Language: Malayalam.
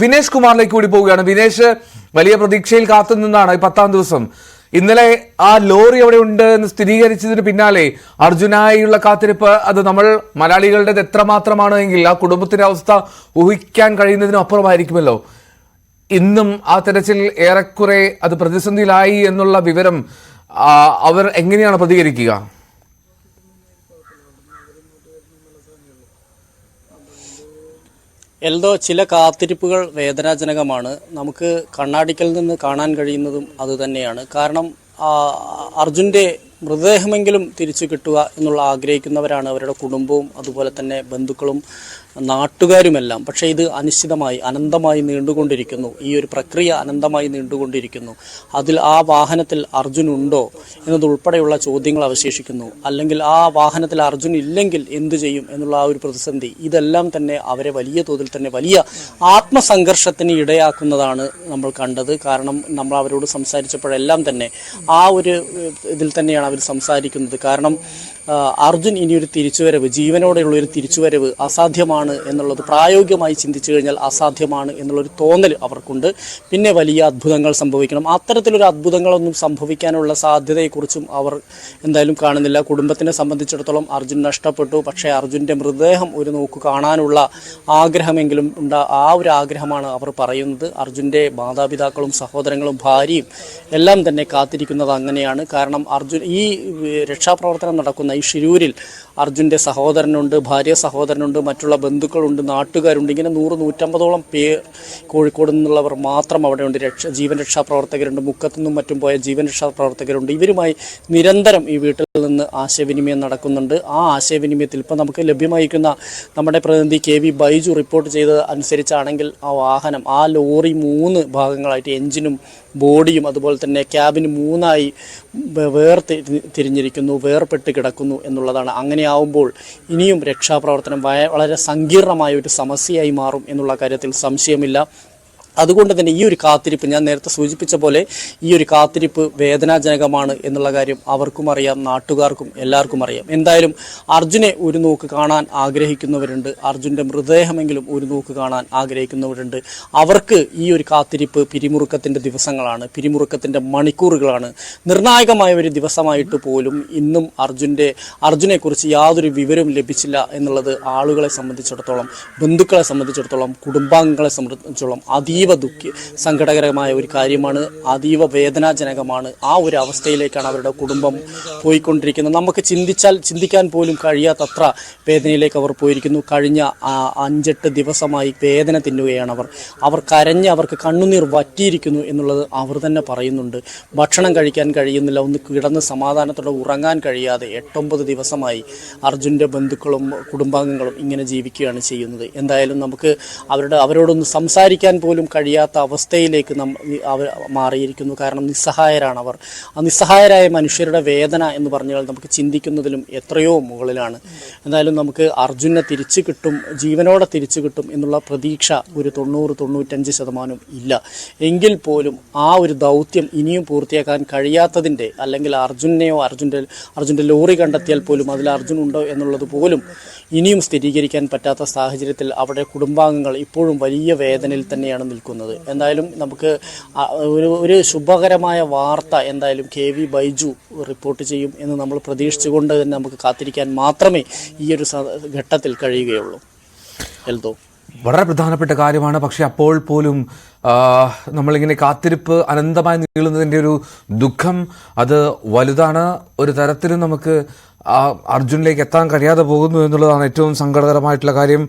വിനേഷ് കുമാറിലേക്ക് കൂടി പോവുകയാണ്. വിനേഷ് വലിയ പ്രതീക്ഷയിൽ കാത്തുനിന്നാണ് ഈ 10ാം ദിവസം. ഇന്നലെ ആ ലോറി അവിടെ ഉണ്ട് എന്ന് സ്ഥിരീകരിച്ചതിന് പിന്നാലെ അർജുനായുള്ള കാത്തിരിപ്പ് അത് നമ്മൾ മലയാളികളുടേത് എത്രമാത്രമാണ് എങ്കിൽ ആ കുടുംബത്തിന്റെ അവസ്ഥ ഊഹിക്കാൻ കഴിയുന്നതിനും അപ്പുറമായിരിക്കുമല്ലോ. ഇന്നും ആ തെരച്ചിൽ ഏറെക്കുറെ അത് പ്രതിസന്ധിയിലായി എന്നുള്ള വിവരം അവർ എങ്ങനെയാണ് പ്രതികരിക്കുക? എൽദോ, ചില കാത്തിരിപ്പുകൾ വേദനാജനകമാണ്. നമുക്ക് കണ്ണാടിക്കൽ നിന്ന് കാണാൻ കഴിയുന്നതും അതുതന്നെയാണ്. കാരണം അർജുൻ്റെ മൃതദേഹമെങ്കിലും തിരിച്ചു കിട്ടുക എന്നുള്ള ആഗ്രഹിക്കുന്നവരാണ് അവരുടെ കുടുംബവും അതുപോലെ തന്നെ ബന്ധുക്കളും നാട്ടുകാരുമെല്ലാം. പക്ഷേ ഇത് അനിശ്ചിതമായി അനന്തമായി നീണ്ടുകൊണ്ടിരിക്കുന്നു. ഈ ഒരു പ്രക്രിയ അനന്തമായി നീണ്ടുകൊണ്ടിരിക്കുന്നു. അതിൽ ആ വാഹനത്തിൽ അർജുൻ ഉണ്ടോ എന്നതുൾപ്പെടെയുള്ള ചോദ്യങ്ങൾ അവശേഷിക്കുന്നു. അല്ലെങ്കിൽ ആ വാഹനത്തിൽ അർജുൻ ഇല്ലെങ്കിൽ എന്തു ചെയ്യും എന്നുള്ള ആ ഒരു പ്രതിസന്ധി, ഇതെല്ലാം തന്നെ അവരെ വലിയ തോതിൽ തന്നെ വലിയ ആത്മസംഘർഷത്തിന് ഇടയാക്കുന്നതാണ് നമ്മൾ കണ്ടത്. കാരണം നമ്മൾ അവരോട് സംസാരിച്ചപ്പോഴെല്ലാം തന്നെ ആ ഒരു ഇതിൽ തന്നെയാണ് അവർ സംസാരിക്കുന്നത്. കാരണം അർജുൻ ഇനിയൊരു തിരിച്ചുവരവ്, ജീവനോടെയുള്ള ഒരു തിരിച്ചുവരവ് അസാധ്യമാണ് എന്നുള്ളത് പ്രായോഗികമായി ചിന്തിച്ചു കഴിഞ്ഞാൽ അസാധ്യമാണ് എന്നുള്ളൊരു തോന്നൽ അവർക്കുണ്ട്. പിന്നെ വലിയ അത്ഭുതങ്ങൾ സംഭവിക്കണം. അത്തരത്തിലൊരു അത്ഭുതങ്ങളൊന്നും സംഭവിക്കാനുള്ള സാധ്യതയെക്കുറിച്ചും അവർ എന്തായാലും കാണുന്നില്ല. കുടുംബത്തിനെ സംബന്ധിച്ചിടത്തോളം അർജുൻ നഷ്ടപ്പെട്ടു. പക്ഷേ അർജുൻ്റെ മൃതദേഹം ഒരു നോക്ക് കാണാനുള്ള ആഗ്രഹമെങ്കിലും ആ ഒരു ആഗ്രഹമാണ് അവർ പറയുന്നത്. അർജുൻ്റെ മാതാപിതാക്കളും സഹോദരങ്ങളും ഭാര്യയും എല്ലാം തന്നെ കാത്തിരിക്കുന്നത് അങ്ങനെയാണ്. കാരണം അർജുൻ ഈ രക്ഷാപ്രവർത്തനം നടക്കുന്ന ഈ ഷിരൂരിൽ അർജുൻ്റെ സഹോദരനുണ്ട്, ഭാര്യ സഹോദരനുണ്ട്, മറ്റുള്ള ബന്ധുക്കളുണ്ട്, നാട്ടുകാരുണ്ട്. ഇങ്ങനെ 100-150ഓളം പേർ കോഴിക്കോട് നിന്നുള്ളവർ മാത്രം അവിടെയുണ്ട്. ജീവൻ രക്ഷാ പ്രവർത്തകരുണ്ട്, മുക്കത്തുനിന്നും മറ്റും പോയ ജീവൻ രക്ഷാ പ്രവർത്തകരുണ്ട്. ഇവരുമായി നിരന്തരം ഈ വീട്ടിൽ നിന്ന് ആശയവിനിമയം നടക്കുന്നുണ്ട്. ആ ആശയവിനിമയത്തിൽ ഇപ്പോൾ നമുക്ക് ലഭ്യമായിരിക്കുന്ന നമ്മുടെ പ്രതിനിധി KV ബൈജു റിപ്പോർട്ട് ചെയ്തത് അനുസരിച്ചാണെങ്കിൽ ആ വാഹനം, ആ ലോറി 3 ഭാഗങ്ങളായിട്ട് എഞ്ചിനും ബോഡിയും അതുപോലെ തന്നെ ക്യാബിന് 3ആയി തിരിഞ്ഞിരിക്കുന്നു, വേർപെട്ട് കിടക്കുന്നു എന്നുള്ളതാണ്. അങ്ങനെയാവുമ്പോൾ ഇനിയും രക്ഷാപ്രവർത്തനം വളരെ സങ്കീർണമായ ഒരു സമസ്യയായി മാറും എന്നുള്ള കാര്യത്തിൽ സംശയമില്ല. അതുകൊണ്ട് തന്നെ ഈ ഒരു കാത്തിരിപ്പ്, ഞാൻ നേരത്തെ സൂചിപ്പിച്ച പോലെ ഈ ഒരു കാത്തിരിപ്പ് വേദനാജനകമാണ് എന്നുള്ള കാര്യം അവർക്കും അറിയാം, നാട്ടുകാർക്കും എല്ലാവർക്കും അറിയാം. എന്തായാലും അർജുനെ ഒരു നോക്ക് കാണാൻ ആഗ്രഹിക്കുന്നവരുണ്ട്. അർജുൻ്റെ മൃതദേഹമെങ്കിലും ഒരു നോക്ക് കാണാൻ ആഗ്രഹിക്കുന്നവരുണ്ട്. അവർക്ക് ഈ ഒരു കാത്തിരിപ്പ് പിരിമുറുക്കത്തിൻ്റെ ദിവസങ്ങളാണ്, പിരിമുറുക്കത്തിൻ്റെ മണിക്കൂറുകളാണ്. നിർണായകമായ ഒരു ദിവസമായിട്ട് പോലും ഇന്നും അർജുനെക്കുറിച്ച് യാതൊരു വിവരവും ലഭിച്ചില്ല എന്നുള്ളത് ആളുകളെ സംബന്ധിച്ചിടത്തോളം, ബന്ധുക്കളെ സംബന്ധിച്ചിടത്തോളം, കുടുംബാംഗങ്ങളെ സംബന്ധിച്ചിടത്തോളം അതീവ സങ്കടകരമായ ഒരു കാര്യമാണ്, അതീവ വേദനാജനകമാണ്. ആ ഒരു അവസ്ഥയിലേക്കാണ് അവരുടെ കുടുംബം പോയിക്കൊണ്ടിരിക്കുന്നത്. നമുക്ക് ചിന്തിക്കാൻ പോലും കഴിയാത്തത്ര വേദനയിലേക്ക് അവർ പോയിരിക്കുന്നു. കഴിഞ്ഞ 5-8 ദിവസമായി വേദന തിന്നുകയാണ് അവർ കരഞ്ഞ് അവർക്ക് കണ്ണുനീർ വറ്റിയിരിക്കുന്നു എന്നുള്ളത് അവർ തന്നെ പറയുന്നുണ്ട്. ഭക്ഷണം കഴിക്കാൻ കഴിയുന്നില്ല, ഒന്ന് കിടന്ന് സമാധാനത്തോടെ ഉറങ്ങാൻ കഴിയാതെ 8-9 ദിവസമായി അർജുൻ്റെ ബന്ധുക്കളും കുടുംബാംഗങ്ങളും ഇങ്ങനെ ജീവിക്കുകയാണ് ചെയ്യുന്നത്. എന്തായാലും നമുക്ക് അവരോടൊന്ന് സംസാരിക്കാൻ പോലും കഴിയാത്ത അവസ്ഥയിലേക്ക് അവർ മാറിയിരിക്കുന്നു. കാരണം നിസ്സഹായരാണ് അവർ. ആ നിസ്സഹായരായ മനുഷ്യരുടെ വേദന എന്ന് പറഞ്ഞാൽ നമുക്ക് ചിന്തിക്കുന്നതിലും എത്രയോ മുകളിലാണ്. എന്തായാലും നമുക്ക് അർജുനെ തിരിച്ചു കിട്ടും, ജീവനോടെ തിരിച്ചു കിട്ടും എന്നുള്ള പ്രതീക്ഷ ഒരു 90-95% ഇല്ല. എങ്കിൽ പോലും ആ ഒരു ദൗത്യം ഇനിയും പൂർത്തിയാക്കാൻ കഴിയാത്തതിൻ്റെ, അല്ലെങ്കിൽ അർജുൻ്റെ ലോറി കണ്ടെത്തിയാൽ പോലും അതിൽ അർജുൻ ഉണ്ടോ എന്നുള്ളത് പോലും ഇനിയും സ്ഥിരീകരിക്കാൻ പറ്റാത്ത സാഹചര്യത്തിൽ അവിടെ കുടുംബാംഗങ്ങൾ ഇപ്പോഴും വലിയ വേദനയിൽ തന്നെയാണ് നിൽക്കുന്നത്. എന്തായാലും നമുക്ക് ഒരു ശുഭകരമായ വാർത്ത എന്തായാലും KV ബൈജു റിപ്പോർട്ട് ചെയ്യും എന്ന് നമ്മൾ പ്രതീക്ഷിച്ചുകൊണ്ട് തന്നെ നമുക്ക് കാത്തിരിക്കാൻ മാത്രമേ ഈ ഒരു ഘട്ടത്തിൽ കഴിയുകയുള്ളൂ. എൽദോ, വളരെ പ്രധാനപ്പെട്ട കാര്യമാണ്. പക്ഷെ അപ്പോൾ പോലും നമ്മളിങ്ങനെ കാത്തിരിപ്പ് അനന്തമായി നീളുന്നതിൻ്റെ ഒരു ദുഃഖം അത് വലുതാണ്. ഒരു തരത്തിലും നമുക്ക് അർജുനിലേക്ക് എത്താൻ കഴിയാതെ പോകുന്നു എന്നുള്ളതാണ് ഏറ്റവും സങ്കടകരമായിട്ടുള്ള കാര്യം.